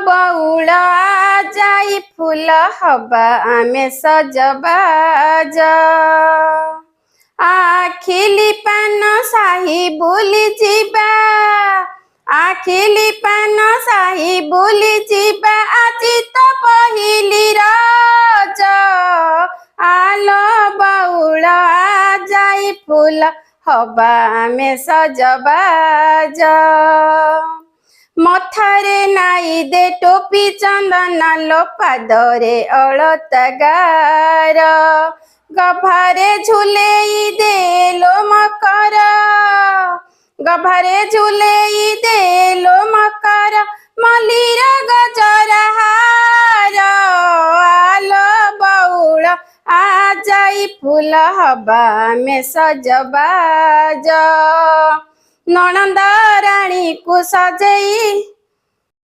बउल जाई फूल हवा आमे सजबाज आखिली पान साही बुली जीवा आखिली पान साही बुली जीवा आजी तो पहिली रज आलो बउल जाई फूल हवा आमे सजबाज मथारे नाई दे टोपी चंदना लो पादरे अलता गार गभारे झुलेई दे लो मकर गभारे झुलेई दे लो मकर मलिर गजरा हार आलो बउल आ जाई फूल हवा में सजबाज ननंद रानी को सजेई